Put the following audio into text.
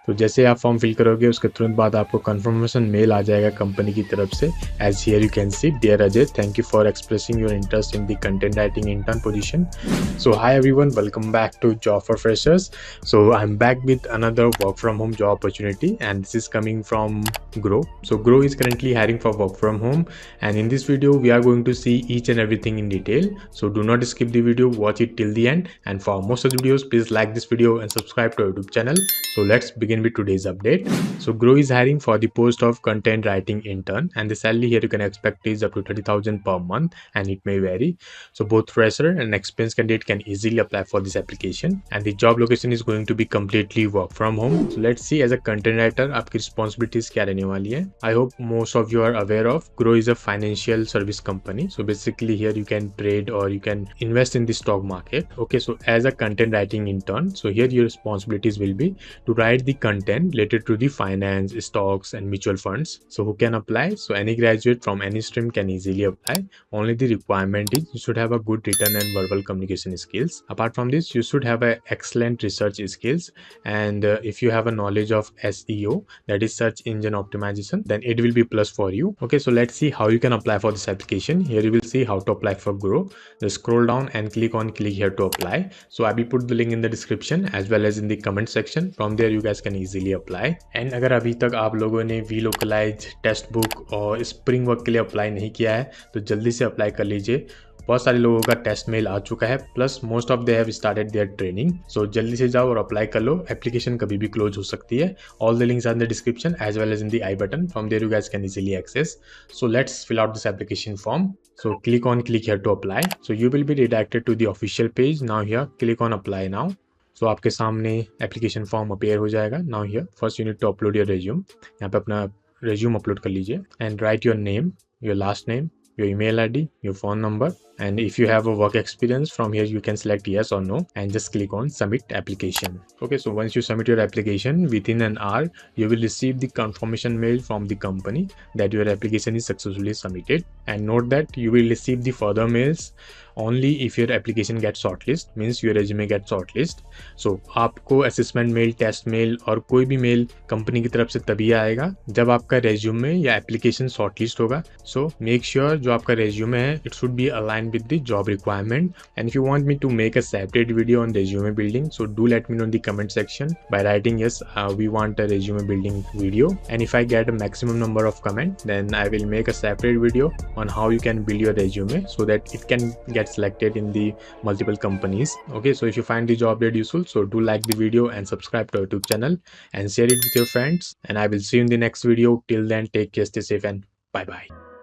तो जैसे आप फॉर्म फिल करोगे उसके तुरंत बाद आपको कंफर्मेशन मेल आ जाएगा कंपनी की तरफ से, as here you can see, dear Ajay, thank you for expressing your interest in the content writing intern position. So hi everyone, welcome back to Job for Freshers. So I'm back with another work from home job opportunity, and this is coming from Groww. So Groww is currently hiring for work from home, and in this video we are going to see each and everything in detail. So do not skip the video, watch it till the end, and for more such videos please like this video and subscribe to our YouTube channel. So let's begin with today's update. So Groww is hiring for the post of content writing intern, and the salary here you can expect is up to 30,000 per month, and it may vary. So both fresher and experienced candidate can easily apply for this application, and the job location is going to be completely work from home. So let's see, as a content writer आपकी responsibilities क्या रहने वाली है. I hope most of you are aware of Groww is a financial service company. So basically here you can trade or you can invest in the stock market. Okay, so as a content writing intern, so here your responsibilities will be to write the content related to the finance, stocks and mutual funds. So who can apply? So any graduate from any stream can easily apply. Only the requirement is you should have a good written and verbal communication skills. Apart from this, you should have a excellent research skills, and if you have a knowledge of SEO, that is search engine optimization, then it will be plus for you. Okay, so let's see how you can apply for this application. Here you will see how to apply for Groww. Just scroll down and click here to apply. So I will put the link in the description as well as in the comment section. From there you guys can easily apply. And अगर अभी तक आप लोगों ने VLocalize, text book और spring work के लिए apply नहीं किया है तो जल्दी से अप्लाई कर लीजिए. बहुत सारे लोगों का टेस्ट मेल आ चुका है, plus most of they have started there training. So जल्दी से जाओ और अप्लाई कर लो. एप्लीकेशन कभी भी क्लोज हो सकती है. All the links are in the description as well as in the i button. From there you guys can easily access. So let's fill out this application form. So click here to apply. So you will be redirected to the official page. Now here click on apply now. So आपके सामने application form appear हो जाएगा. Now here first you need to upload your resume. यहाँ पे अपना resume upload कर लीजिए and write your name, your last name, your email ID, your phone number, and if you have a work experience, from here you can select yes or no and just click on submit application. Okay, so once you submit your application, within an hour you will receive the confirmation mail from the company that your application is successfully submitted. And note that you will receive the further mails only if your application gets shortlist, means your resume gets shortlist. So आपको assessment mail, test mail और कोई भी mail company की तरफ से तभी आएगा जब आपका रेज्यूमे या एप्लीकेशन शॉर्टलिस्ट होगा. सो मेक श्योर जो आपका रेज्यूमे है it should be align with the job requirement. And if you want me to make a separate video on resume building, so do let me know in the comment section by writing yes, we want a resume building video. And if I get a maximum number of comment, then I will make a separate video on how you can build your resume so that it can get selected in the multiple companies. Okay, so if you find the job update useful, so do like the video and subscribe to our YouTube channel and share it with your friends, and I will see you in the next video. Till then, take care, stay safe, and bye bye.